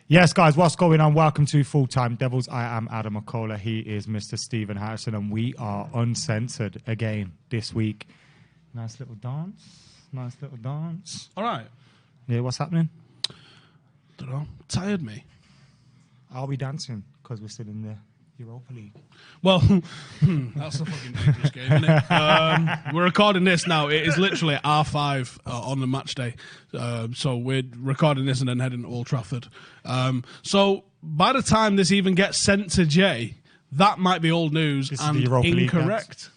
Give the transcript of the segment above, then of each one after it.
Yes, guys, what's going on? Welcome to Full Time Devils. I am Adam McKola. He is Mr. Stephen Howson, and we are uncensored again this week. Nice little dance. All right. Yeah, what's happening? Don't know. Tired me. Are we dancing? Because we're still in the Europa League. Well, that's a fucking dangerous game, isn't it? We're recording this now. It is literally R5 on the match day. So we're recording this and then heading to Old Trafford. So by the time this even gets sent to Jay, that might be old news This and is the Europa incorrect.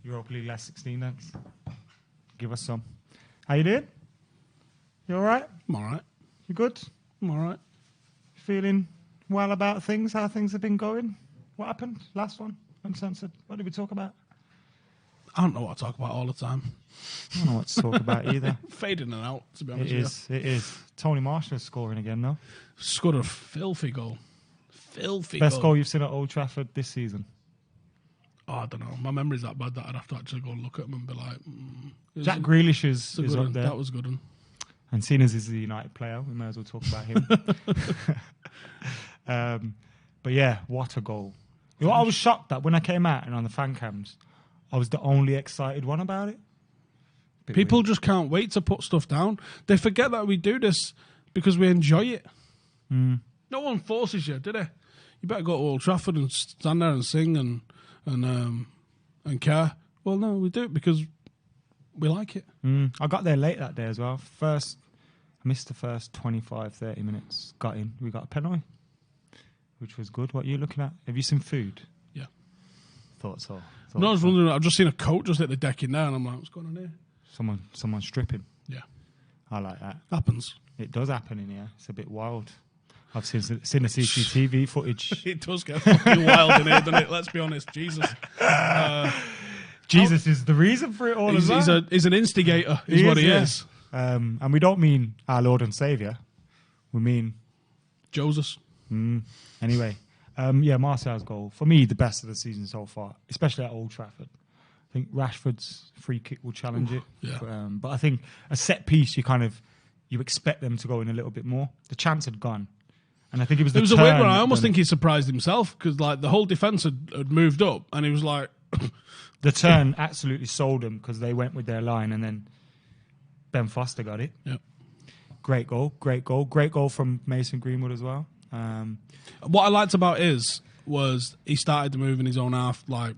League Europa League last 16 dance. Give us some. How you doing? You all right? I'm all right. You good? I'm all right. Feeling well about things? How things have been going? What happened? Last one? Uncensored. What did we talk about? I don't know what I talk about all the time. I don't know what to talk about either. Fading and out, to be honest with you. It is. Tony Marshall is scoring again, though. Scored a filthy goal. Best goal you've seen at Old Trafford this season? Oh, I don't know. My memory's that bad that I'd have to actually go and look at them and be like... Jack Grealish is up there. That was good one. And seeing as he's a United player, we may as well talk about him. But yeah, what a goal. You know, I was shocked that when I came out and on the fan cams, I was the only excited one about it. People just can't wait to put stuff down. They forget that we do this because we enjoy it. No one forces you, do they? You better go to Old Trafford and stand there and sing and care. Well, no, we do it because we like it. I got there late that day as well. I missed the first 25, 30 minutes. Got in. We got a penalty, which was good. What are you looking at? Have you seen food? Yeah. Thought so. No, I was wondering. I've just seen a coat just hit the deck in there, and I'm like, what's going on here? Someone stripping. Yeah. I like that. Happens. It does happen in here. It's a bit wild. I've seen the CCTV footage. It does get fucking wild in here, doesn't it? Let's be honest. Jesus. Jesus is the reason for it all. He's an instigator, is what he is. And we don't mean our Lord and Saviour. We mean Joseph. Anyway, Martial's goal. For me, the best of the season so far, especially at Old Trafford. I think Rashford's free kick will challenge it. Yeah. But I think a set piece, you expect them to go in a little bit more. The chance had gone. And I think it was a weird one. I almost think he surprised himself because like the whole defence had moved up and he was like... The turn absolutely sold them because they went with their line and then Ben Foster got it. Yep. Great goal from Mason Greenwood as well. What I liked about was he started to move in his own half, like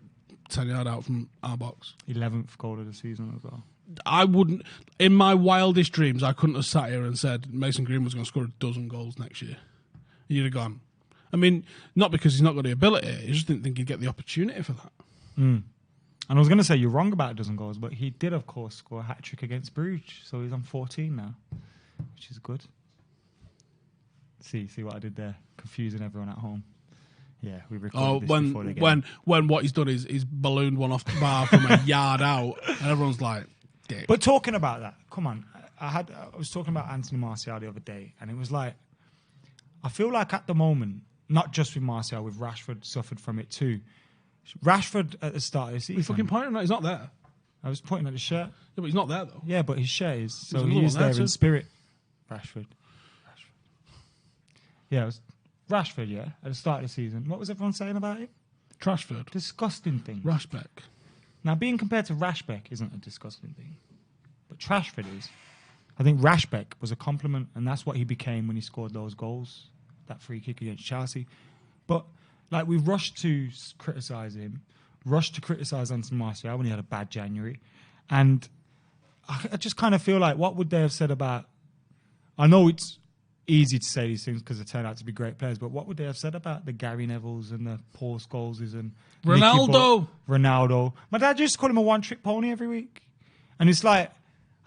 10 yards out from our box. 11th goal of the season as well. I wouldn't, in my wildest dreams, I couldn't have sat here and said Mason Greenwood's going to score 12 goals next year. You'd have gone. I mean, not because he's not got the ability, I just didn't think he'd get the opportunity for that. And I was going to say you're wrong about 12 goals, but he did, of course, score a hat-trick against Bruges, so he's on 14 now, which is good. See what I did there? Confusing everyone at home. Yeah, we recorded this before the game. When what he's done is he's ballooned one off the bar from a yard out, and everyone's like, dick. But talking about that, come on. I was talking about Anthony Martial the other day, and it was like, I feel like at the moment, not just with Martial, with Rashford suffered from it too. Rashford at the start of the season. You're fucking pointing at, he's not there. I was pointing at his shirt. Yeah, but he's not there though. Yeah, but his shirt is. So There's he is there too. in spirit. Rashford. Yeah, it was Rashford, yeah, at the start of the season. What was everyone saying about it? Trashford. Disgusting thing. Rashbeck. Now, being compared to Rashbeck isn't a disgusting thing. But Trashford is. I think Rashbeck was a compliment, and that's what he became when he scored those goals. That free kick against Chelsea. But, like, we rushed to criticise him, rushed to criticise Anthony Martial when he had a bad January. And I just kind of feel like, what would they have said about... I know it's easy to say these things because they turn out to be great players, but what would they have said about the Gary Nevilles and the Paul Scholeses and... Ronaldo. My dad used to call him a one-trick pony every week. And it's like,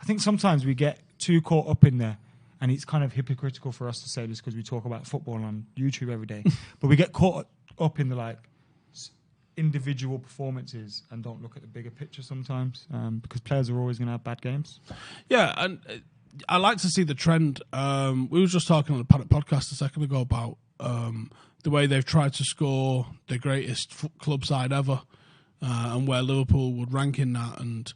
I think sometimes we get too caught up in there. And it's kind of hypocritical for us to say this because we talk about football on YouTube every day. But we get caught up in the like individual performances and don't look at the bigger picture sometimes because players are always going to have bad games. Yeah, and I like to see the trend. We were just talking on the Paddock podcast a second ago about the way they've tried to score the greatest club side ever and where Liverpool would rank in that. And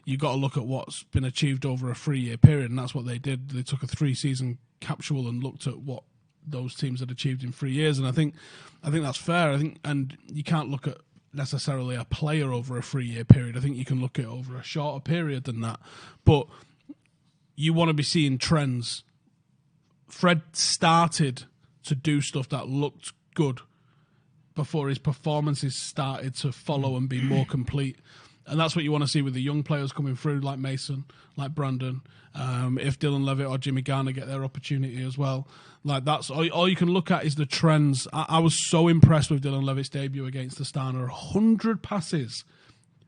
you got to look at what's been achieved over a 3-year period, and that's what they did. They took a 3-season capsule and looked at what those teams had achieved in 3 years, and I think that's fair. And you can't look at necessarily a player over a 3-year period. I think you can look at it over a shorter period than that. But you want to be seeing trends. Fred started to do stuff that looked good before his performances started to follow and be more complete. And that's what you want to see with the young players coming through, like Mason, like Brandon. If Dylan Levitt or Jimmy Garner get their opportunity as well, like that's all you can look at is the trends. I was so impressed with Dylan Levitt's debut against the Astana. 100 passes,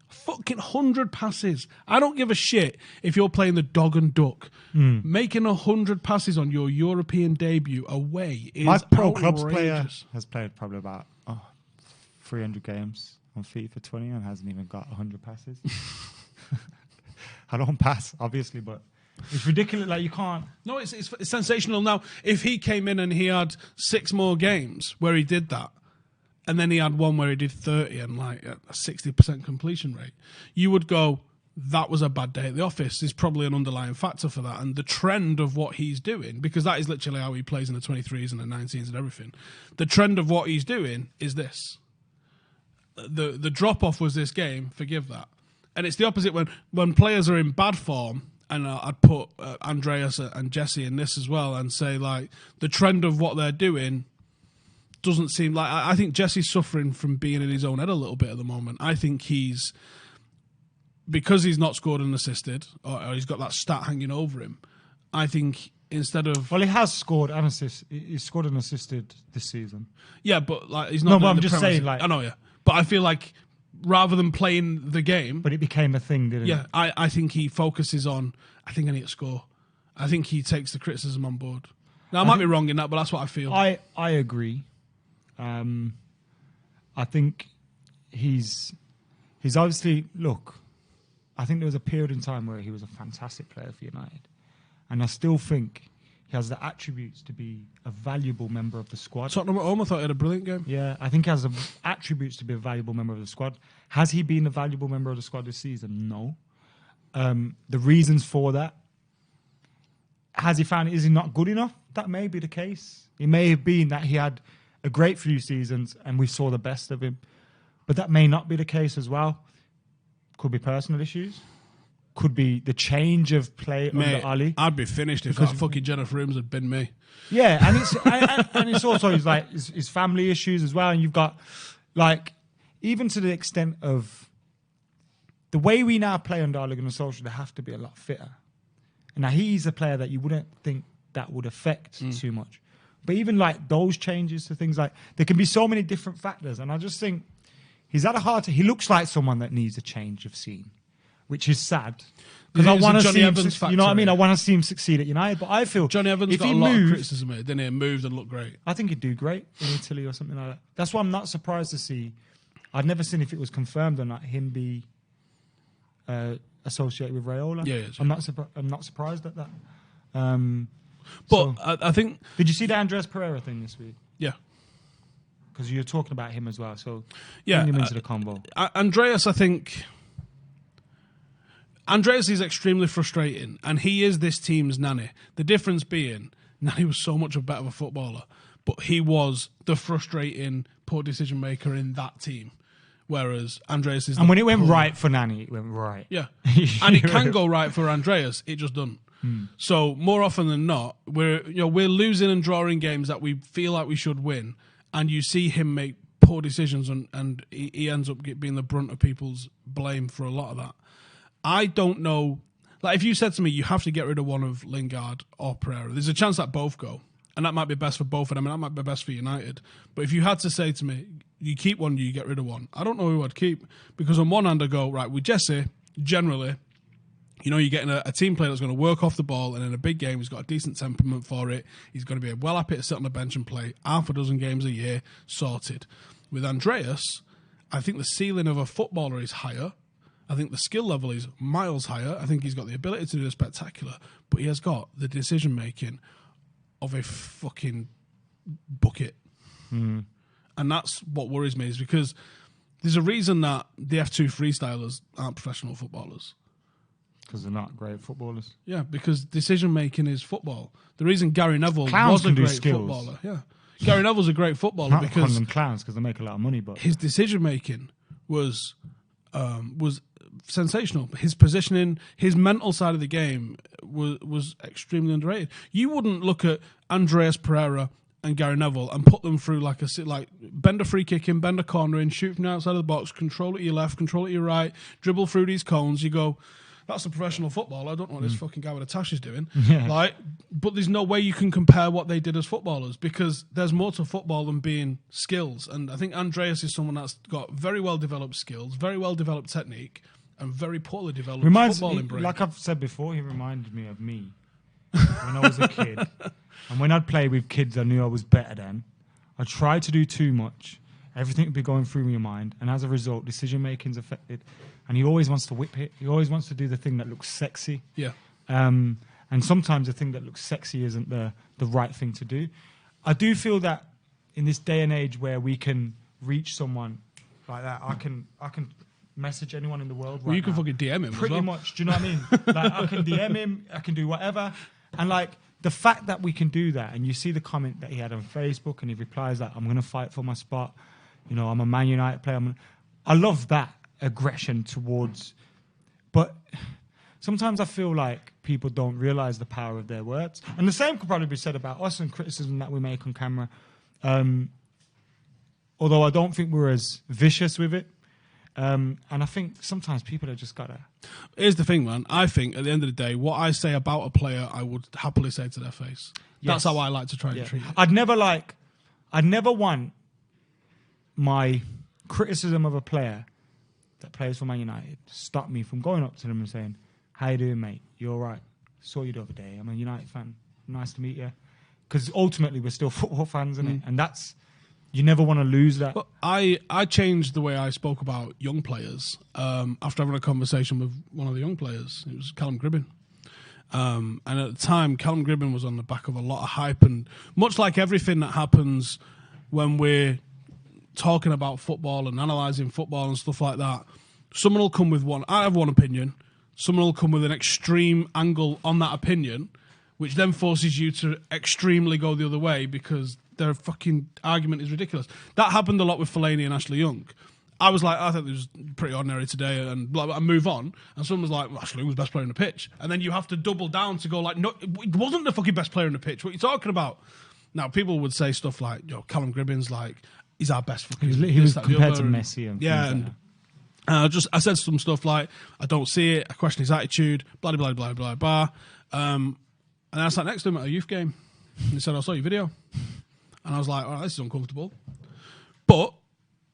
fucking 100 passes. I don't give a shit if you're playing the dog and duck. Making 100 passes on your European debut away is My pro outrageous. clubs player has played probably about 300 games on FIFA 20 and hasn't even got 100 passes. I don't pass, obviously, but it's ridiculous. Like, you can't. No, it's sensational. Now, if he came in and he had 6 more games where he did that, and then he had one where he did 30 and like a 60% completion rate, you would go, that was a bad day at the office. There's probably an underlying factor for that. And the trend of what he's doing, because that is literally how he plays in the 23s and the 19s and everything, the trend of what he's doing is this. The drop-off was this game, forgive that. And it's the opposite when players are in bad form, and I'd put Andreas and Jesse in this as well, and say, like, the trend of what they're doing doesn't seem like... I think Jesse's suffering from being in his own head a little bit at the moment. I think he's... Because he's not scored and assisted, or he's got that stat hanging over him, I think instead of... Well, he has scored and assisted. He's scored and assisted this season. Yeah, but like he's not... No, but I'm just saying, like... I know, yeah. But I feel like rather than playing the game... But it became a thing, didn't it? Yeah, I think he focuses on, I think I need to score. I think he takes the criticism on board. Now, I might be wrong in that, but that's what I feel. I agree. I think he's obviously... Look, I think there was a period in time where he was a fantastic player for United. And I still think he has the attributes to be a valuable member of the squad. Tottenham at home, I thought he had a brilliant game. Yeah, I think he has the attributes to be a valuable member of the squad. Has he been a valuable member of the squad this season? No. The reasons for that, has he found, is he not good enough? That may be the case. It may have been that he had a great few seasons and we saw the best of him. But that may not be the case as well. Could be personal issues. Could be the change of play under Ali. I'd be finished if that fucking Jennifer Rooms had been me. Yeah, and it's also his family issues as well. And you've got, like, even to the extent of the way we now play under Ole Gunnar Solskjaer, they have to be a lot fitter. And now he's a player that you wouldn't think that would affect too much. But even like those changes to things, like there can be so many different factors. And I just think he's had a hard time. He looks like someone that needs a change of scene, which is sad. Because I want to see him, you know what I mean? I want to see him succeed at United. But I feel Johnny Evans if got he a lot moved, of criticism, didn't he? Moved and looked great. I think he'd do great in Italy or something like that. That's why I'm not surprised to see. I'd never seen if it was confirmed or not him be associated with Raiola. Yeah, I'm not surprised at that. But I think. Did you see the Andres Pereira thing this week? Yeah. Because you're talking about him as well, so yeah, bring him into the combo. Andreas, I think. Andreas is extremely frustrating, and he is this team's Nani. The difference being, Nani was so much better of a footballer, but he was the frustrating, poor decision maker in that team. Whereas Andreas is. And when it went right for Nani, it went right. Yeah, and it can go right for Andreas. It just doesn't. So more often than not, we're losing and drawing games that we feel like we should win, and you see him make poor decisions, and he ends up being the brunt of people's blame for a lot of that. I don't know. Like, if you said to me, you have to get rid of one of Lingard or Pereira, there's a chance that both go. And that might be best for both of them, and that might be best for United. But if you had to say to me, you keep one, you get rid of one, I don't know who I'd keep. Because on one hand, I go, right, with Jesse, generally, you're getting a team player that's going to work off the ball, and in a big game, he's got a decent temperament for it. He's going to be well happy to sit on the bench and play half a dozen games a year, sorted. With Andreas, I think the ceiling of a footballer is higher. I think the skill level is miles higher. I think he's got the ability to do the spectacular, but he has got the decision-making of a fucking bucket. And that's what worries me, is because there's a reason that the F2 freestylers aren't professional footballers. Because they're not great footballers. Yeah, because decision making is football. The reason Gary Neville Clowns was a can do great skills. footballer, Gary Neville's a great footballer Not because calling them clowns because they make a lot of money, but his decision making was sensational. His positioning, his mental side of the game was extremely underrated. You wouldn't look at Andreas Pereira and Gary Neville and put them through like bend a free kick in, bend a corner in, shoot from the outside of the box, control at your left, control at your right, dribble through these cones. You go, that's a professional footballer. I don't know what this fucking guy with a tash is doing. Yeah. But there's no way you can compare what they did as footballers because there's more to football than being skills. And I think Andreas is someone that's got very well developed skills, very well developed technique, and very poorly developed footballing brain. Like I've said before, he reminded me of me when I was a kid. And when I'd play with kids I knew I was better than, I'd try to do too much. Everything would be going through your mind. And as a result, decision-making's affected. And he always wants to whip it. He always wants to do the thing that looks sexy. Yeah. And sometimes the thing that looks sexy isn't the right thing to do. I do feel that in this day and age where we can reach someone like that, I can message anyone in the world Well, you can fucking DM him pretty as well. much. Do you know what I mean? Like, I can DM him. I can do whatever. And like the fact that we can do that, and you see the comment that he had on Facebook, and he replies that I'm going to fight for my spot. You know, I'm a Man United player. I love that aggression towards. But sometimes I feel like people don't realise the power of their words, and the same could probably be said about us and criticism that we make on camera. Although I don't think we're as vicious with it. And I think sometimes people have just got to... Here's the thing, man. I think at the end of the day, what I say about a player, I would happily say to their face. That's how I like to try and treat it. I'd never want my criticism of a player that plays for Man United to stop me from going up to them and saying, how you doing, mate? You all right? Saw you the other day. I'm a United fan. Nice to meet you. Because ultimately, we're still football fans, isn't it? And that's... You never want to lose that. Well, I changed the way I spoke about young players after having a conversation with one of the young players. It was Callum Gribbin. And at the time, Callum Gribbin was on the back of a lot of hype. And much like everything that happens when we're talking about football and analysing football and stuff like that, someone will come with I have one opinion. Someone will come with an extreme angle on that opinion, which then forces you to extremely go the other way because their fucking argument is ridiculous. That happened a lot with Fellaini and Ashley Young. I was like, I think it was pretty ordinary today, and blah, blah, and move on. And someone was like, Ashley Young was best player on the pitch. And then you have to double down to go like, no, it wasn't the fucking best player on the pitch. What are you talking about? Now, people would say stuff like, yo, Callum Gribbin's like, he's our best fucking... He was compared to Messi. And yeah, and I said some stuff like, I don't see it, I question his attitude, blah, blah, blah, blah, blah. And then I sat next to him at a youth game. And he said, I saw your video. And I was like, all right, this is uncomfortable. But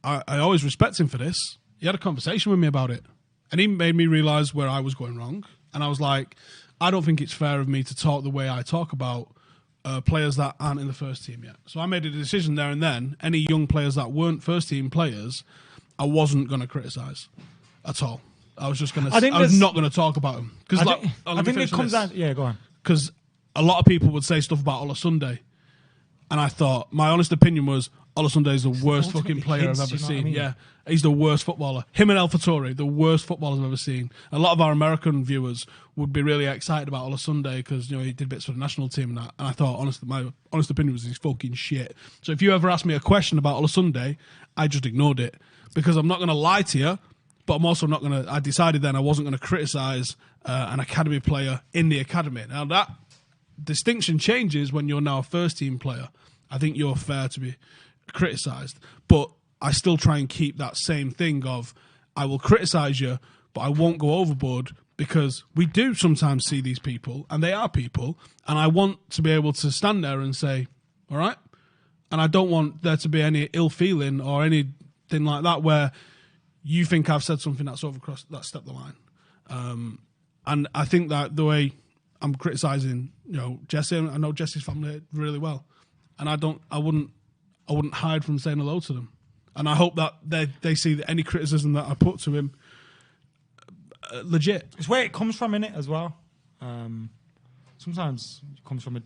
I always respect him for this. He had a conversation with me about it. And he made me realise where I was going wrong. And I was like, I don't think it's fair of me to talk the way I talk about players that aren't in the first team yet. So I made a decision there and then. Any young players that weren't first team players, I wasn't going to criticise at all. I was just going to... I was not going to talk about them. I think it comes down... Yeah, go on. Because a lot of people would say stuff about Ola Sunday. And I thought, my honest opinion was, Ola Sunday is the worst fucking player I've ever seen. I mean? Yeah, he's the worst footballer. Him and El Fattori, the worst footballers I've ever seen. A lot of our American viewers would be really excited about Ola Sunday because he did bits for the national team and that. And I thought, my honest opinion was he's fucking shit. So if you ever asked me a question about Ola Sunday, I just ignored it because I'm not going to lie to you, but I'm also not going to... I decided then I wasn't going to criticise an academy player in the academy. Now that distinction changes when you're now a first team player. I think you're fair to be criticised, but I still try and keep that same thing of I will criticise you, but I won't go overboard because we do sometimes see these people and they are people, and I want to be able to stand there and say, all right, and I don't want there to be any ill feeling or anything like that where you think I've said something that's stepped the line. And I think that the way I'm criticising, Jesse, I know Jesse's family really well. And I wouldn't hide from saying hello to them. And I hope that they see that any criticism that I put to him legit. It's where it comes from, innit, as well. Sometimes it comes from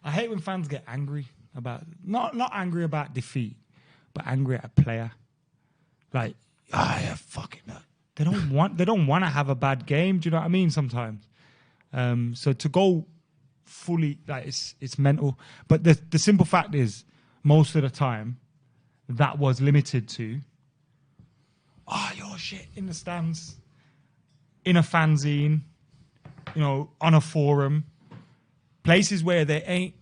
I hate when fans get angry about not angry about defeat, but angry at a player. Like, yeah, fucking that. they don't want to have a bad game. Do you know what I mean? Sometimes, so to go fully, like, it's mental. But the simple fact is, most of the time, that was limited to, your shit in the stands, in a fanzine, on a forum, places where they ain't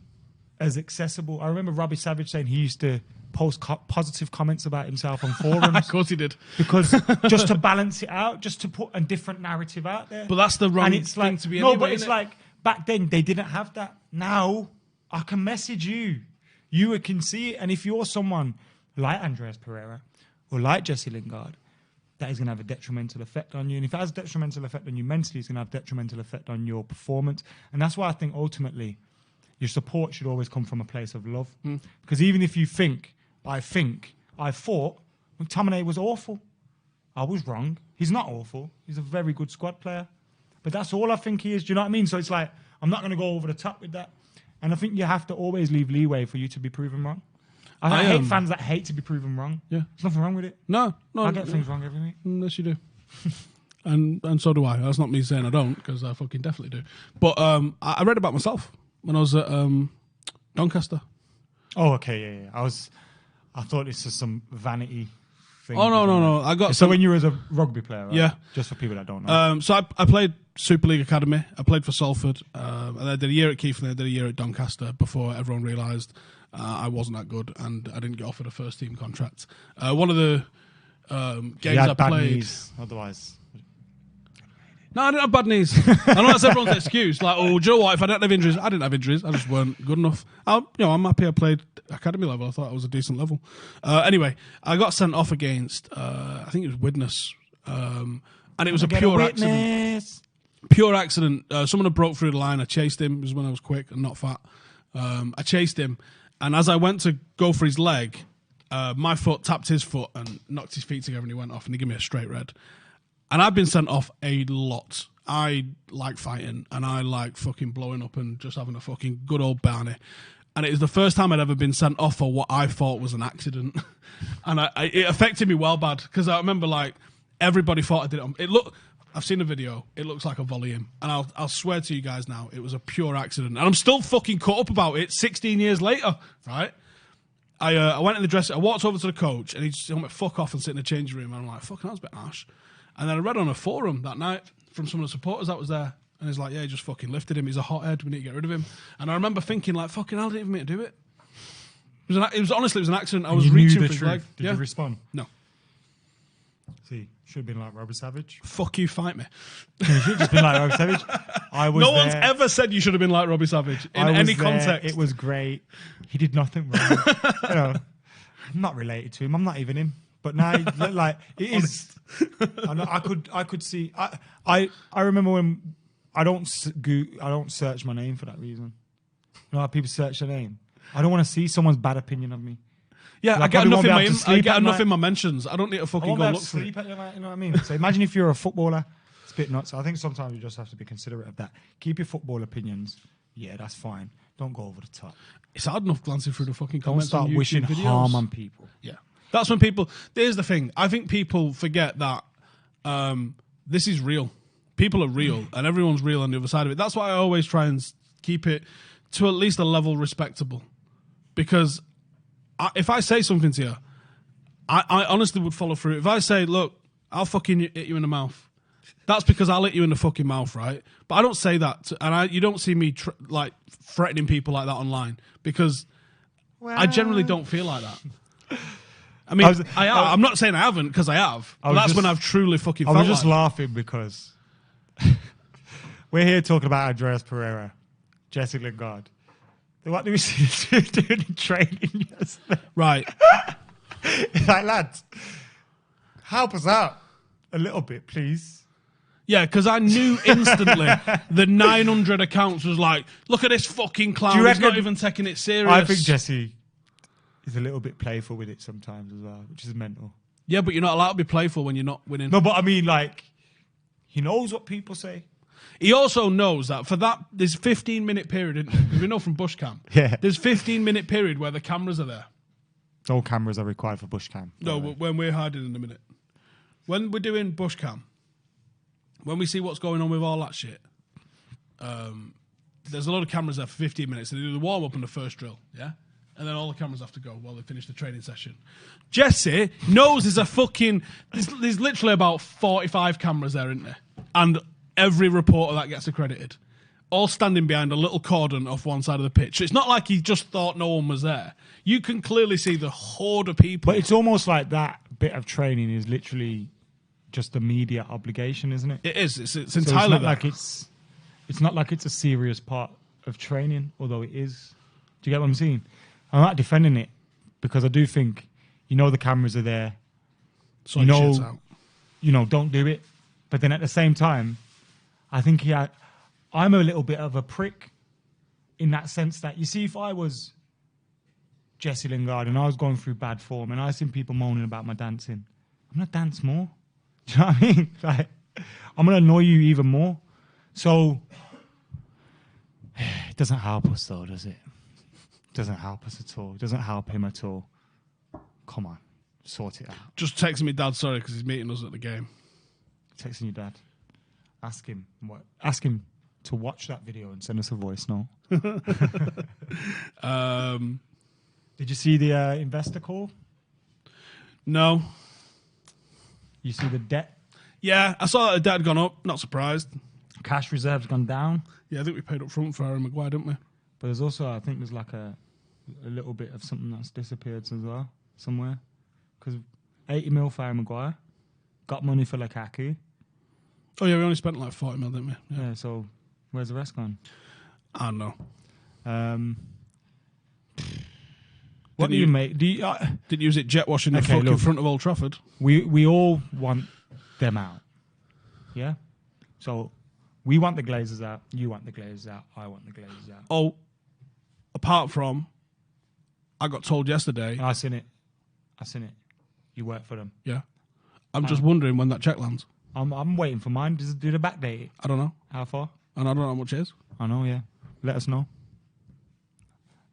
as accessible. I remember Robbie Savage saying he used to post positive comments about himself on forums. Of course he did. Because just to balance it out, just to put a different narrative out there. But that's the wrong thing to be anyway, but it's like, back then, they didn't have that. Now, I can message you. You can see it. And if you're someone like Andreas Pereira or like Jesse Lingard, that is going to have a detrimental effect on you. And if it has a detrimental effect on you mentally, it's going to have a detrimental effect on your performance. And that's why I think ultimately your support should always come from a place of love. Because even if you think, I thought McTominay was awful. I was wrong. He's not awful. He's a very good squad player. But that's all I think he is. Do you know what I mean? So it's like, I'm not going to go over the top with that. And I think you have to always leave leeway for you to be proven wrong. I hate fans that hate to be proven wrong. Yeah. There's nothing wrong with it. No. I get things wrong every week. Yes, you do. and so do I. That's not me saying I don't, because I fucking definitely do. But I read about myself when I was at Doncaster. Oh, okay, yeah. I thought this was some vanity thing. Oh, no. So when you were a rugby player, right? Yeah. Just for people that don't know. So I played Super League Academy. I played for Salford. And I did a year at Keith and I did a year at Doncaster before everyone realised I wasn't that good and I didn't get offered a first team contract. One of the games I played. Knees, otherwise. No, I didn't have bad knees. I know that's everyone's excuse. Like, do you know what? If I didn't have injuries, I didn't have injuries. I just weren't good enough. I'm happy I played academy level. I thought it was a decent level. Anyway, I got sent off against, I think it was Widnes. And it was a pure accident. Pure accident. Someone had broke through the line. I chased him. It was when I was quick and not fat. I chased him. And as I went to go for his leg, my foot tapped his foot and knocked his feet together and he went off and he gave me a straight red. And I've been sent off a lot. I like fighting and I like fucking blowing up and just having a fucking good old Barney. And it was the first time I'd ever been sent off for what I thought was an accident. And it affected me well bad because I remember like everybody thought I did it. I've seen a video. It looks like a volley in. And I'll swear to you guys now, it was a pure accident. And I'm still fucking caught up about it 16 years later, right? I went in the dressing. I walked over to the coach and he just told me, fuck off and sit in the changing room. And I'm like, fucking, that was a bit harsh. And then I read on a forum that night from some of the supporters that was there. And he's like, yeah, he just fucking lifted him. He's a hothead. We need to get rid of him. And I remember thinking, like, fucking hell, I didn't even mean to do it. It was honestly an accident. I was reaching for his leg. Did you respond? No. See, should have been like Robbie Savage. Fuck you, fight me. You should have just been like Robbie Savage. No one's ever said you should have been like Robbie Savage in any context. It was great. He did nothing wrong. I'm not related to him. I'm not even him. But now, like, it is. I could see. I remember when I don't search my name for that reason. You know how people search their name? I don't want to see someone's bad opinion of me. Yeah, like, I get enough in my mentions. I don't need to fucking go look for it. At night, you know what I mean? So imagine if you're a footballer. It's a bit nuts. I think sometimes you just have to be considerate of that. Keep your football opinions. Yeah, that's fine. Don't go over the top. It's hard enough glancing through the fucking comments. Don't start wishing videos. Harm on people. Yeah. That's when people... Here's the thing. I think people forget that this is real. People are real, and everyone's real on the other side of it. That's why I always try and keep it to at least a level respectable. Because if I say something to you, I honestly would follow through. If I say, look, I'll fucking hit you in the mouth, that's because I'll hit you in the fucking mouth, right? But I don't say that. You don't see me threatening people like that online because I generally don't feel like that. I mean, I'm not saying I haven't because I have. But that's when I've truly fucking felt I was just like laughing because we're here talking about Andreas Pereira, Jesse Lingard. What do we see doing in training yesterday? Right. Like, lads, help us out a little bit, please. Yeah, because I knew instantly the 900 accounts was like, look at this fucking clown. He's not even taking it serious. I think Jesse is a little bit playful with it sometimes as well, which is mental. Yeah, but you're not allowed to be playful when you're not winning. No, but I mean, like, he knows what people say. He also knows that for that, there's 15-minute period, because we know from bush cam, there's 15-minute period where the cameras are there. No cameras are required for bush cam. No, when we're hiding in a minute. when we're doing bush cam, when we see what's going on with all that shit, there's a lot of cameras there for 15 minutes. They do the warm-up and the first drill, yeah? And then all the cameras have to go while they finish the training session. Jesse knows there's a fucking... There's literally about 45 cameras there, isn't there? And every reporter that gets accredited. All standing behind a little cordon off one side of the pitch. So it's not like he just thought no one was there. You can clearly see the horde of people. But it's almost like that bit of training is literally just a media obligation, isn't it? It is. It's So entirely it's not like it's a serious part of training, although it is. Do you get what I'm saying? I'm not defending it because I do think, the cameras are there. So shit's out. Don't do it. But then at the same time, I think I'm a little bit of a prick in that sense that, you see, if I was Jesse Lingard and I was going through bad form and I seen people moaning about my dancing, I'm going to dance more. Do you know what I mean? Like, I'm going to annoy you even more. So it doesn't help us though, does it? It doesn't help us at all. It doesn't help him at all. Come on, sort it out. Just texting me dad, sorry, because he's meeting us at the game. Texting your dad. Ask him to watch that video and send us a voice note. Did you see the investor call? No. You see the debt? Yeah, I saw that the debt had gone up. Not surprised. Cash reserves gone down. Yeah, I think we paid up front for Harry Maguire, didn't we? But there's also, I think there's like a little bit of something that's disappeared as well, somewhere. Because 80 mil for Harry Maguire. Got money for Lukaku. Oh, yeah, we only spent like 40 mil, didn't we? Yeah, so where's the rest gone? I don't know. What do you make? Did use it jet washing the fucking front of Old Trafford? We all want them out. Yeah? So we want the Glazers out. You want the Glazers out. I want the Glazers out. Oh, apart from, I got told yesterday. I seen it. You work for them. Yeah. I'm just wondering when that check lands. I'm waiting for mine. Do the backdate? I don't know. How far? And I don't know how much it is. I know, yeah. Let us know.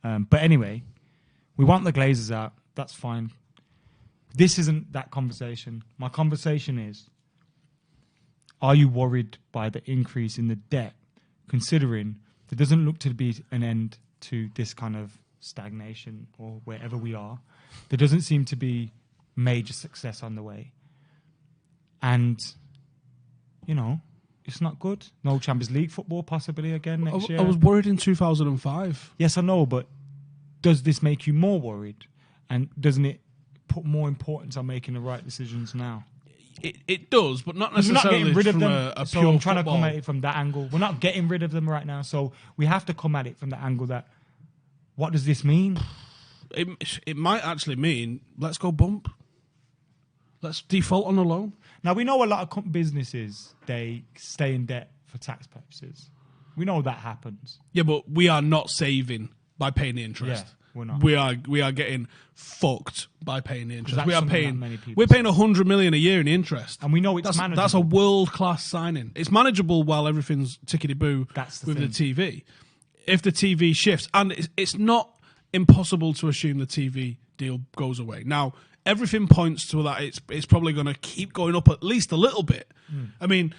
But anyway, we want the Glazers out. That's fine. This isn't that conversation. My conversation is, are you worried by the increase in the debt, considering there doesn't look to be an end to this kind of stagnation or wherever we are? There doesn't seem to be major success on the way. And, it's not good. No Champions League football possibly again next year. I was worried in 2005. Yes, I know, but does this make you more worried? And doesn't it put more importance on making the right decisions now? It does, but not necessarily we're not getting rid of from them. a So pure I'm trying football. to come at it from that angle. We're not getting rid of them right now, so we have to come at it from the angle that, what does this mean? It might actually mean, let's go bump. Let's default on a loan. Now, we know a lot of businesses, they stay in debt for tax purposes. We know that happens. Yeah, but we are not saving by paying the interest. Yeah, we're not. We are getting fucked by paying the interest. That's We are something paying. that many people We're paying 100 million a year in interest, And we know it's manageable. That's a world class signing. It's manageable while everything's tickety boo That's the with thing. the TV. If the TV shifts, and it's not impossible to assume the TV deal goes away. Now, everything points to that it's probably going to keep going up at least a little bit. I mean,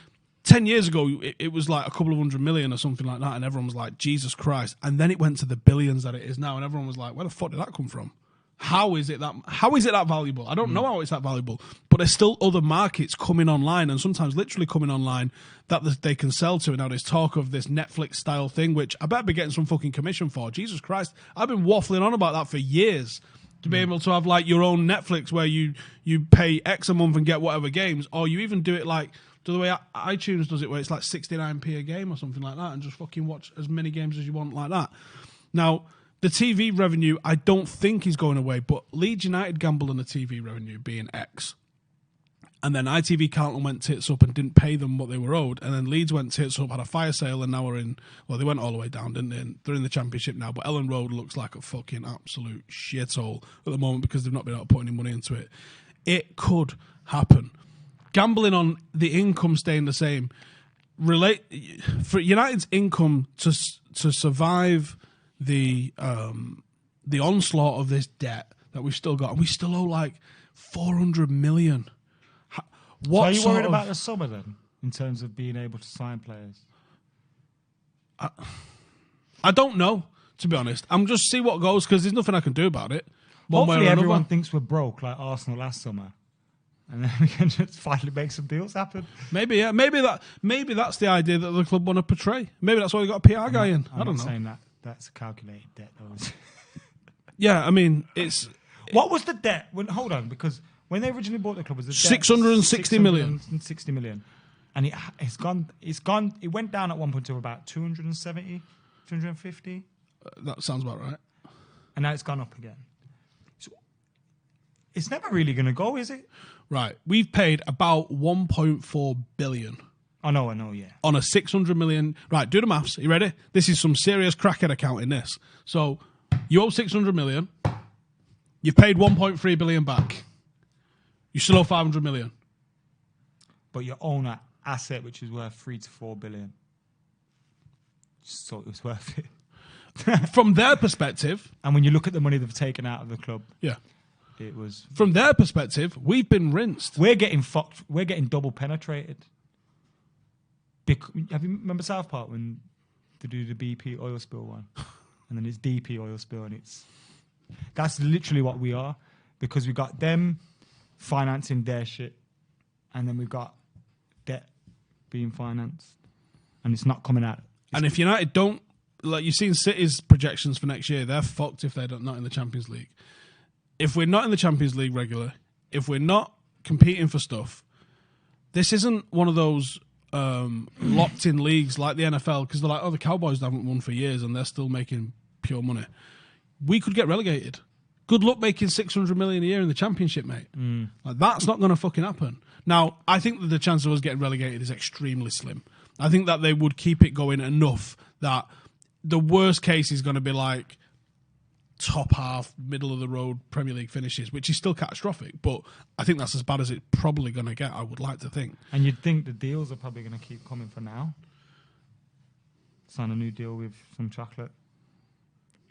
10 years ago, it was like a couple of 100 million or something like that, and everyone was like, Jesus Christ. And then it went to the billions that it is now, and everyone was like, where the fuck did that come from? How is it that valuable? I don't know how it's that valuable, but there's still other markets coming online, and sometimes literally coming online, that they can sell to. And now there's talk of this Netflix-style thing, which I better be getting some fucking commission for. Jesus Christ. I've been waffling on about that for years. To be able to have like your own Netflix where you pay X a month and get whatever games, or you even do it like the way iTunes does it, where it's like 69p a game or something like that, and just fucking watch as many games as you want like that. Now, the TV revenue, I don't think is going away, but Leeds United gambled on the TV revenue being X. And then ITV Carlton went tits up and didn't pay them what they were owed. And then Leeds went tits up, had a fire sale, and now we're in... Well, they went all the way down, didn't they? And they're in the Championship now. But Ellen Road looks like a fucking absolute shithole at the moment because they've not been able to put any money into it. It could happen. Gambling on the income staying the same. For United's income to survive the onslaught of this debt that we've still got, and we still owe like 400 million. So are you worried about the summer then, in terms of being able to sign players? I don't know, to be honest. I'm just see what goes because there's nothing I can do about it. Hopefully everyone thinks we're broke like Arsenal last summer. And then we can just finally make some deals happen. Maybe, yeah. Maybe that's the idea that the club want to portray. Maybe that's why they got a PR guy in. I don't know. I'm saying that. That's a calculated debt, though. Yeah, I mean, it's... What was the debt? Hold on, because when they originally bought the club, was the debt 660 million. 660 million. And it's gone. It went down at one point to about 270, 250. That sounds about right. And now it's gone up again. So it's never really going to go, is it? Right. We've paid about 1.4 billion. I know, yeah. On a 600 million... Right, do the maths. Are you ready? This is some serious crackhead accounting, this. So, you owe 600 million. You've paid 1.3 billion back. You still owe 500 million. But you own an asset which is worth 3 to 4 billion. So it was worth it. From their perspective... And when you look at the money they've taken out of the club... Yeah. It was... From their perspective, we've been rinsed. We're getting fucked. We're getting double penetrated. Have you remember South Park when they do the BP oil spill one? And then it's DP oil spill and that's literally what we are, because we got them financing their shit and then we've got debt being financed and it's not coming out. And if United don't, like you've seen City's projections for next year, they're fucked if they're not in the Champions League. If we're not in the Champions League regularly, if we're not competing for stuff, this isn't one of those locked in leagues like the NFL, because they're like, oh, the Cowboys haven't won for years and they're still making pure money. We could get relegated. Good luck making 600 million a year in the Championship, mate. Like, that's not going to fucking happen. Now, I think that the chance of us getting relegated is extremely slim. I think that they would keep it going enough that the worst case is going to be like top half, middle of the road Premier League finishes, which is still catastrophic, but I think that's as bad as it's probably going to get, I would like to think. And you'd think the deals are probably going to keep coming for now. Sign a new deal with some chocolate.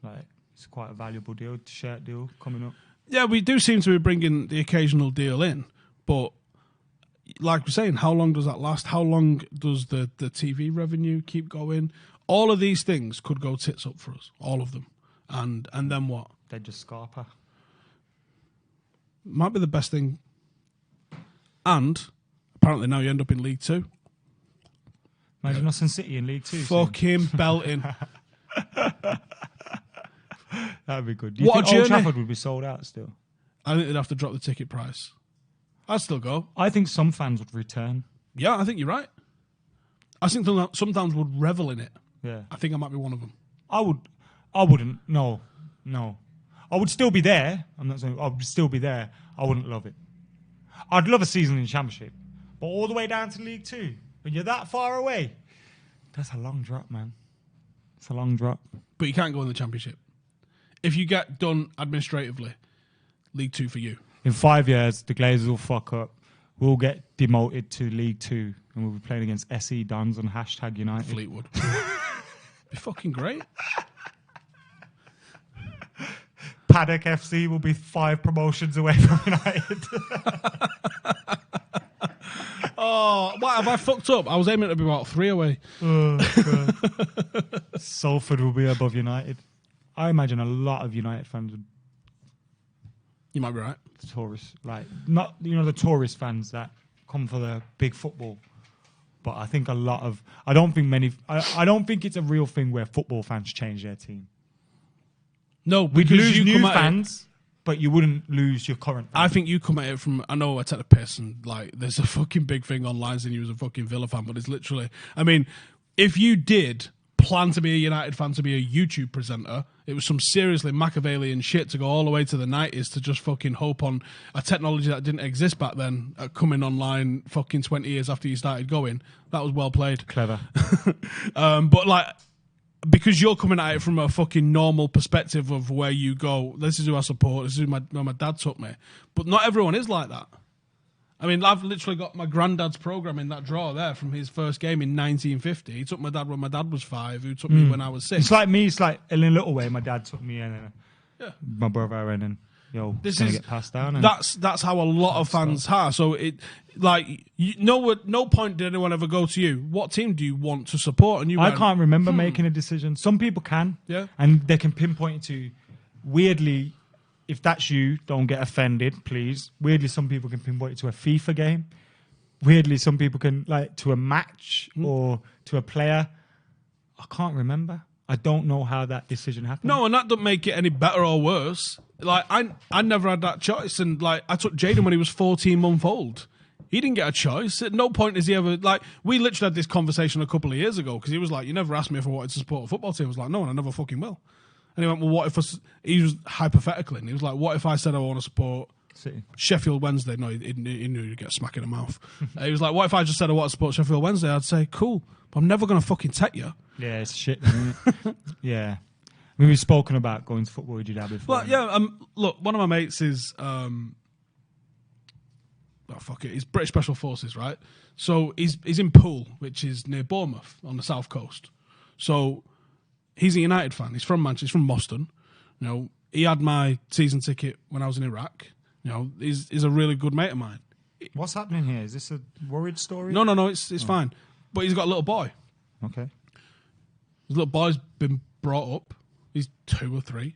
Like, it's quite a valuable deal, shirt deal coming up. Yeah, we do seem to be bringing the occasional deal in, but like we're saying, how long does that last? How long does the TV revenue keep going? All of these things could go tits up for us, all of them. And then what? They just scarper. Might be the best thing. And apparently now you end up in League Two. Imagine us in City in League Two. Fucking belting. That'd be good. Do you think Old Trafford would be sold out still? I think they'd have to drop the ticket price. I'd still go. I think some fans would return. Yeah, I think you're right. I think sometimes would revel in it. Yeah. I think I might be one of them. I wouldn't. No. I would still be there. I'm not saying I would still be there. I wouldn't love it. I'd love a season in Championship, but all the way down to League Two, when you're that far away, that's a long drop, man. It's a long drop. But you can't go in the Championship. If you get done administratively, League Two for you. In 5 years, the Glazers will fuck up. We'll get demoted to League Two, and we'll be playing against SE Dons on #United. Fleetwood. Be fucking great. Paddock FC will be 5 promotions away from United. Oh, what have I fucked up? I was aiming to be about 3 away. Oh, God. Salford will be above United. I imagine a lot of United fans would. You might be right. The tourists, like not the tourist fans that come for the big football, but I think a lot of. I don't think it's a real thing where football fans change their team. No, we'd lose new fans, but you wouldn't lose your current fans. I think you come at it from, I know I take the piss and like there's a fucking big thing online saying you was a fucking Villa fan, but it's literally, I mean, if you did plan to be a United fan, to be a YouTube presenter, it was some seriously Machiavellian shit to go all the way to the 90s to just fucking hope on a technology that didn't exist back then coming online fucking 20 years after you started going. That was well played. Clever. But like, because you're coming at it from a fucking normal perspective of where you go, this is who I support, this is where my dad took me. But not everyone is like that. I mean, I've literally got my granddad's program in that drawer there from his first game in 1950. He took my dad when my dad was 5, who took me when I was 6. It's like me, it's like in a little way, my dad took me in, my brother in. And yo, This it's going to is- get passed down. And That's how a lot of fans are. So no point did anyone ever go to you. What team do you want to support? And you I went, can't remember making a decision. Some people can, Yeah. and they can pinpoint it to. Weirdly, if that's you, don't get offended, please. Weirdly, some people can pinpoint it to a FIFA game. Weirdly, some people can like to a match or to a player. I can't remember. I don't know how that decision happened. No, and that doesn't make it any better or worse. Like I never had that choice, and like I took Jaden when he was 14 months old. He didn't get a choice. At no point is he ever like. We literally had this conversation a couple of years ago because he was like, "You never asked me if I wanted to support a football team." I was like, "No, and I never fucking will." And he went, "Well, what if he was hypothetically?" And he was like, "What if I said I want to support City. Sheffield Wednesday?" No, he knew you'd get a smack in the mouth. He was like, "What if I just said I want to support Sheffield Wednesday?" I'd say, "Cool, but I'm never going to fucking take you." Yeah, it's shit. Isn't it? Yeah. I mean, we've spoken about going to football with your dad before. Well, yeah. Look, one of my mates is he's British Special Forces, right? So he's in Poole, which is near Bournemouth on the south coast. So he's a United fan. He's from Manchester. He's from Boston. You know, he had my season ticket when I was in Iraq. You know, he's a really good mate of mine. What's happening here? Is this a worried story? No, it's fine. But he's got a little boy. Okay. His little boy's been brought up. He's 2 or 3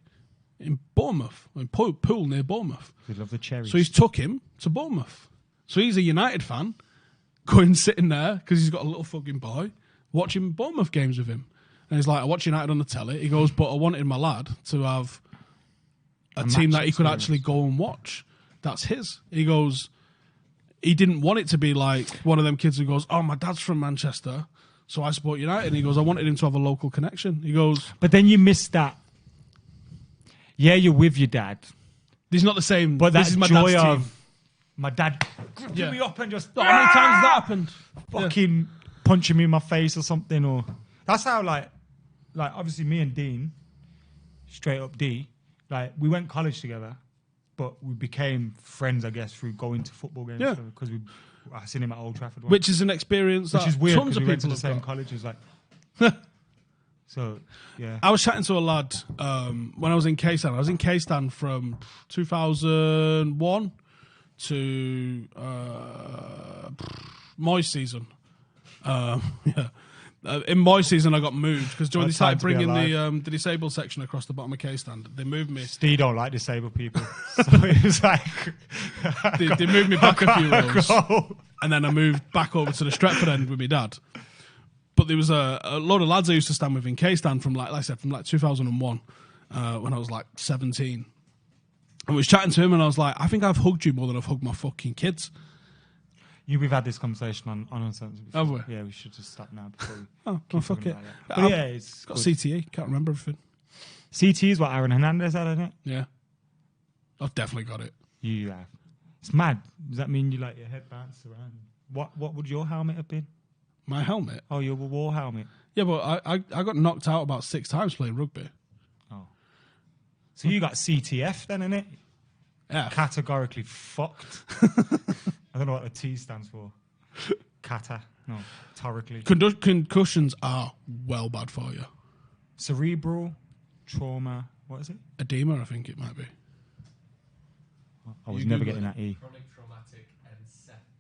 in Bournemouth, in Poole near Bournemouth. We love the cherries. So he's took him to Bournemouth. So he's a United fan, going sitting there because he's got a little fucking boy watching Bournemouth games with him. And he's like, I watch United on the telly. He goes, but I wanted my lad to have a team match that he could experience. actually go and watch. That's his. He goes, he didn't want it to be like one of them kids who goes, oh, my dad's from Manchester, so I support United. And he goes, I wanted him to have a local connection. He goes, But then you miss that. Yeah, you're with your dad. this is not the same. But that this is my joy dad's of team. my dad gripping Yeah. me up and just How many times has that happened? fucking punching me in my face or something. Or that's how like obviously me and Dean, straight up D, like we went college together, but we became friends, I guess, through going to football games. Yeah. Because I seen him at Old Trafford, once. Which is an experience which that is weird tons because of we went to people the have same got. college. It's like so, yeah. I was chatting to a lad when I was in K-Stan. I was in K-Stan from 2001 to my season. Yeah. In my season, I got moved because when What they started time to be bringing the disabled section across the bottom of K-Stand, they moved me. Steve don't like disabled people, so it was like They moved me back a few rows, go. and then I moved back over to the Stretford end with my dad. But there was a lot of lads I used to stand with in K-Stand from like I said, from like 2001 when I was like 17. I was chatting to him and I was like, I think I've hugged you more than I've hugged my fucking kids. We've had this conversation on Uncensored before. Have we? Yeah, we should just stop now before we Oh, keep well, fuck talking it. about that. But yeah, it's Got good. CTE, can't remember everything. CT is what Aaron Hernandez had, isn't it? Yeah. I've definitely got it. You have. It's mad. Does that mean you like your head bounced around? What would your helmet have been? My helmet? Oh, your war helmet. Yeah, but I got knocked out about 6 times playing rugby. Oh. So you got CTF then, innit? Yeah. Categorically fucked. I don't know what the T stands for. Cata. No. Torically. Concussions are well bad for you. Cerebral trauma. What is it? Edema, I think it might be. I was You never Google getting it. that E. Chronic traumatic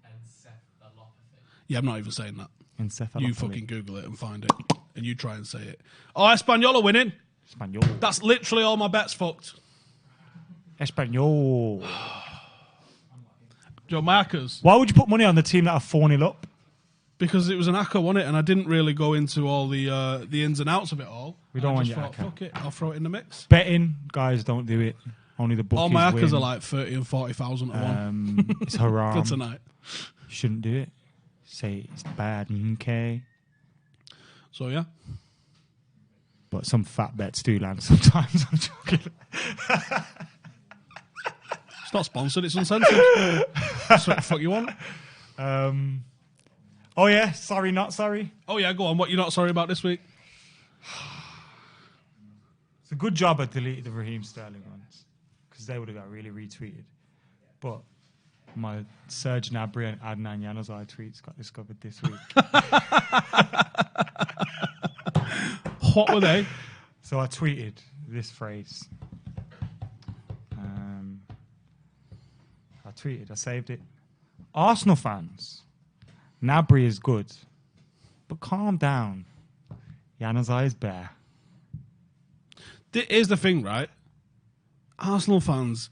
encephalopathy. Yeah, I'm not even saying that. Encephalopathy. You fucking Google it and find it. And you try and say it. Oh, Espanol are winning. Espanol. That's literally all my bets fucked. Espanol. Joe Marcus. Why would you put money on the team that are 4-0 up? Because it was an ACCA, wasn't it? And I didn't really go into all the ins and outs of it all. We don't I want just your thought, ACCA. fuck it, I'll throw it in the mix. Betting, guys, don't do it. Only the bookies All my ACCAs win. are like 30 and 40,000 to one It's haram. for tonight. You shouldn't do it. Say it's bad, okay? So, yeah. But some fat bets do land sometimes. I'm joking. It's not sponsored, it's uncensored. That's what the fuck you want. Oh yeah, sorry, not sorry. Oh, yeah, go on. What you not sorry about this week? It's a good job I deleted the Raheem Sterling ones because they would have got really retweeted. But my Serge Gnabry and Adnan Januzaj tweets got discovered this week. What were they? So I tweeted this phrase. tweeted. I saved it. Arsenal fans, Gnabry is good, but calm down. Januzaj is bare. Here's the thing, right? Arsenal fans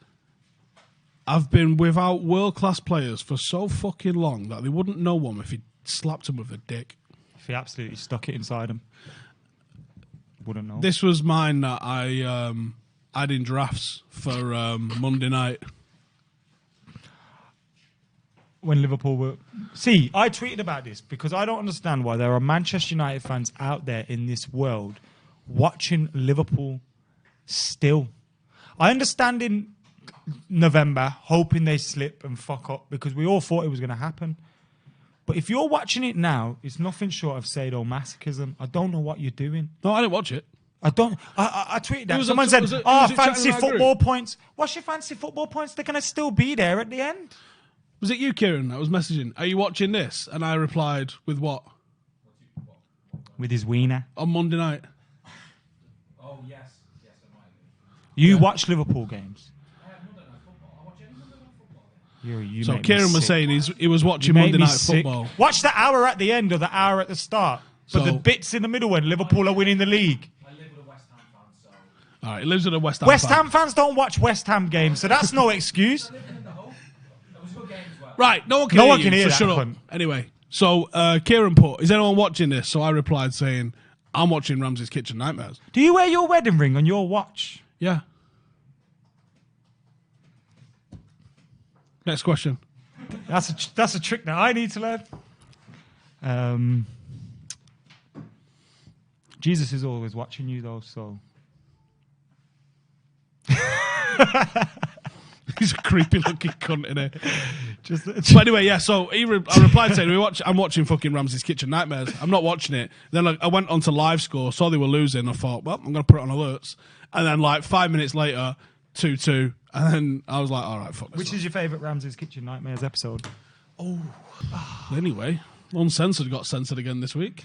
have been without world-class players for so fucking long that they wouldn't know one if he slapped him with a dick. If he absolutely stuck it inside him, wouldn't know. This was mine that I had in drafts for Monday night. When Liverpool were... See, I tweeted about this because I don't understand why there are Manchester United fans out there in this world watching Liverpool still. I understand in November, hoping they slip and fuck up because we all thought it was going to happen. But if you're watching it now, it's nothing short of sadomasochism. I don't know what you're doing. No, I didn't watch it. I tweeted that. Someone said, fancy football points. What's your fancy football points? They're going to still be there at the end. Was it you, Kieran, that was messaging? Are you watching this? And I replied with what? With his wiener. On Monday night. Oh, yes. Yes, I might. You watch Liverpool games? I have Monday Night Football. I watch any Monday Night Football. You So make me Kieran was sick. saying he was watching You make Monday me Night sick. Football. Watch the hour at the end or the hour at the start. But So- the bits in the middle when Liverpool are winning the league. I live with a West Ham fan, so... All right, he lives in a West Ham West fan. Ham fans don't watch West Ham games, so that's no excuse. I live in the hope. It was a good game as well. Right, no one can No hear one you, can hear so that shut up. cunt. Anyway, so Kieran put, is anyone watching this? So I replied saying, I'm watching Ramsay's Kitchen Nightmares. Do you wear your wedding ring on your watch? Yeah. Next question. That's a trick that I need to learn. Jesus is always watching you, though, so... He's a creepy looking cunt in it. Just, But anyway, yeah, so I replied saying, I'm watching fucking Ramsay's Kitchen Nightmares. I'm not watching it. Then I went onto live score, saw they were losing. I thought, well, I'm going to put it on alerts. And then like 5 minutes later, 2-2. And then I was like, all right, fuck this. Which is your favourite Ramsay's Kitchen Nightmares episode? Anyway, Uncensored got censored again this week.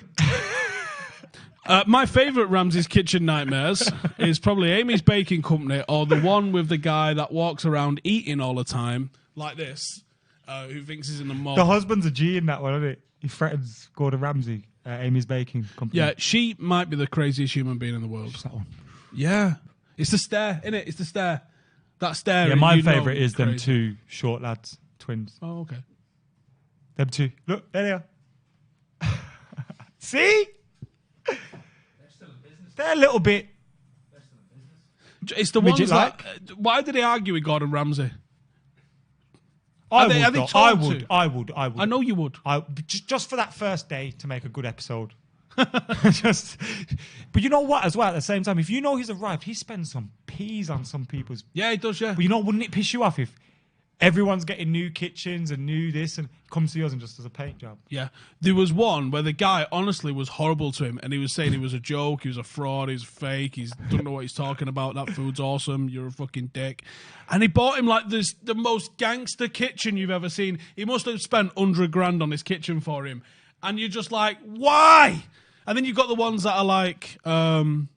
My favourite Ramsay's Kitchen Nightmares is probably Amy's Baking Company or the one with the guy that walks around eating all the time, like this, who thinks he's in the mob. The husband's a G in that one, isn't it? He threatens Gordon Ramsay, Amy's Baking Company. Yeah, she might be the craziest human being in the world. Just that one. Yeah. It's the stare, innit? It's the stare. That stare. Yeah, my you know favourite is them crazy. two short lads, twins. Oh, okay. Them two. Look, there they are. See? They're still in business. They're a little bit... They're still in business. It's the Midget ones that... Why did they argue with Gordon Ramsay? I Are they would. told I to? would. I would. I know you would. Just for that first day to make a good episode. But you know what? As well, at the same time, if you know he's arrived, he spends some peas on some people's. Yeah, he does, yeah. But you know, wouldn't it piss you off if everyone's getting new kitchens and new this and comes to yours and just does a paint job? Yeah. There was one where the guy honestly was horrible to him and he was saying he was a joke, he was a fraud, he's fake, he don't know what he's talking about, that food's awesome, you're a fucking dick. And he bought him like the most gangster kitchen you've ever seen. He must have spent $100,000 on this kitchen for him. And you're just like, why? And then you've got the ones that are like, I think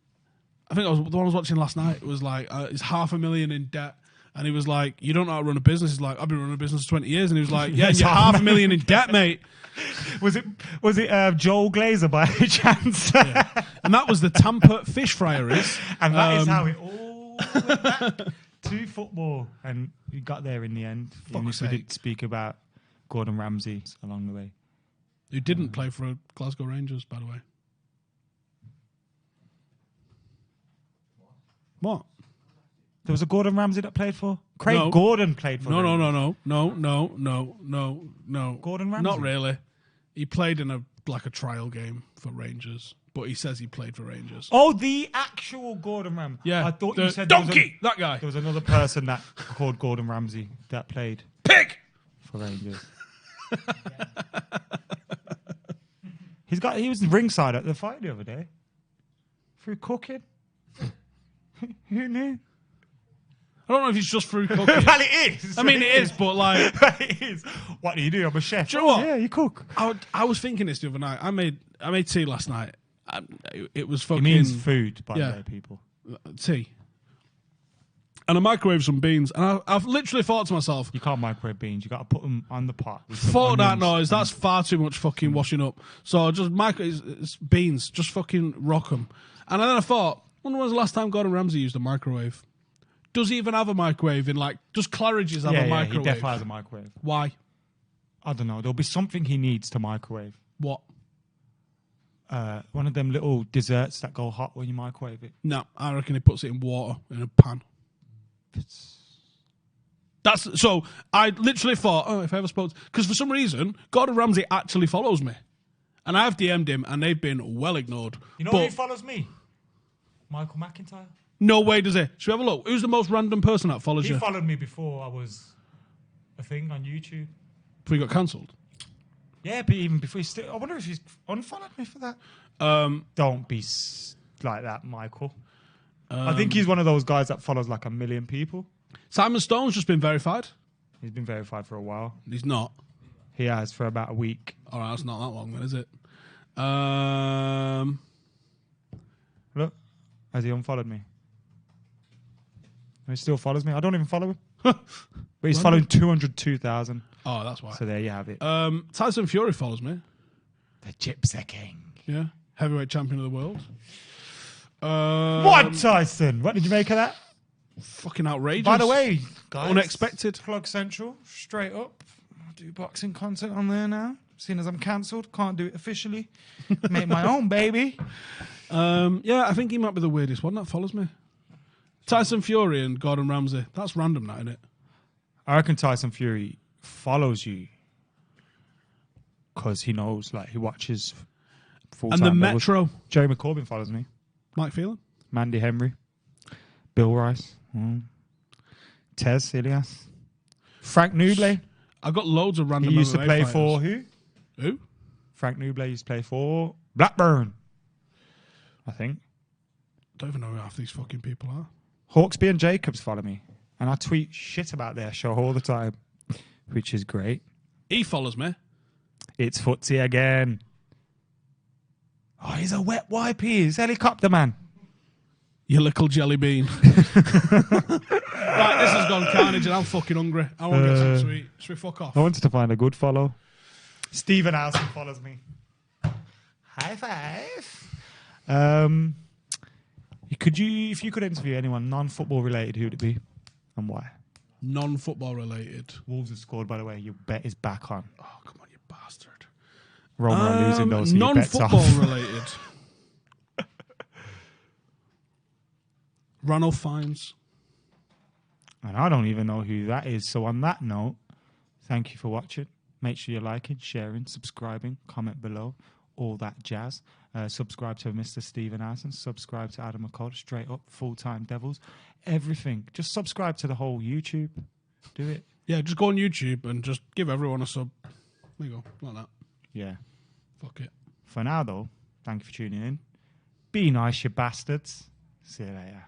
the one I was watching last night was like, it's $500,000 in debt. And he was like, you don't know how to run a business. He's like, I've been running a business for 20 years. And he was like, yeah, It's you're $500,000 in debt, mate. Was it Joel Glazer by any chance? Yeah. And that was the Tampa fish fryeries. And that is how it all went back to football. And we got there in the end. Even if we sake. did speak about Gordon Ramsay along the way. Who didn't play for Glasgow Rangers, by the way. What? There was a Gordon Ramsay that played for? Craig No. Gordon played for No. Rangers. Gordon Ramsay? Not really. He played in a trial game for Rangers, but he says he played for Rangers. Oh, the actual Gordon Ramsay. Yeah. I thought the you said donkey, that guy. there was another person that called Gordon Ramsay that played Pig! for Rangers. He was ringside at the fight the other day. Through cooking. Who knew? I don't know if it's just through cooking. Well, it is. I mean, it is, but like... It is. What do you do? I'm a chef. Do you know what? Yeah, you cook. I was thinking this the other night. I made tea last night. It was It fucking... means food, by Yeah. the way, people. tea. and I microwaved some beans, and I've literally thought to myself, You can't microwave beans. You got to put them on the pot. with some fuck that onions noise, and- that's far too much fucking washing up. So I just it's beans, just fucking rock them. And then I thought, wonder when was the last time Gordon Ramsay used a microwave? Does he even have a microwave in, like, does Claridge's have a He microwave? definitely has a microwave. Why? I don't know. There'll be something he needs to microwave. What? One of them little desserts that go hot when you microwave it. No, I reckon he puts it in water in a pan. That's so. I literally thought, oh, if I ever spoke, because for some reason Gordon Ramsay actually follows me, and I've DM'd him, and they've been well ignored. You know But who follows me? Michael McIntyre. no way does he. Should we have a look? Who's the most random person that follows He you? followed me before I was a thing on YouTube. Before he got cancelled. Yeah, but even before I wonder if he's unfollowed me for that. Don't be like that, Michael. I think he's one of those guys that follows like 1 million people. Simon Stone's just been verified. He's been verified for a while. He's not. He has for about a week. All right, that's not that long, then, is it? Look, has he unfollowed me? He still follows me. I don't even follow him. But he's following 202,000. Oh, that's why. So there you have it. Tyson Fury follows me. The Gypsy King. Yeah, heavyweight champion of the world. What, Tyson? What did you make of that? Fucking outrageous. By the way, guys, Unexpected. Plug Central, straight up. I'll do boxing content on there now. Seeing as I'm cancelled, can't do it officially. Make my own, baby. Yeah, I think he might be the weirdest one that follows me. Tyson Fury and Gordon Ramsay. That's random, that, isn't it? I reckon Tyson Fury follows you because he knows, like, he watches full And the Metro. Jeremy Corbyn follows me. Mike Phelan. Mandy Henry. Bill Rice. Tez Ilias. Frank Nuble. I've got loads of random He used to MMA play fighters. for who? Who? Frank Nuble used to play for Blackburn, I think. Don't even know who half these fucking people are. Hawksby and Jacobs follow me. And I tweet shit about their show all the time, which is great. He follows me. It's Footsie again. Oh, he's a wet wipe. He's helicopter man. You little jelly bean. Right, this has gone carnage and I'm fucking hungry. I want to get some sweet. Should we fuck off? I wanted to find a good follow. Stephen Howson follows me. High five. If you could interview anyone non-football related, who would it be and why? Non-football related. Wolves have scored, by the way. Your bet is back on. Oh, come on, you bastard. Roma are losing those, so your bet's off. Non-football related. Ranulph Fiennes. And I don't even know who that is. So on that note, thank you for watching. Make sure you're liking, sharing, subscribing, comment below, all that jazz. Subscribe to Mr. Stephen Howson. Subscribe to Adam McKola, straight up, Full-Time Devils. Everything. Just subscribe to the whole YouTube. Do it. Yeah, just go on YouTube and just give everyone a sub. There you go, like that. Yeah. Fuck it. For now, though, thank you for tuning in. Be nice, you bastards. See you later.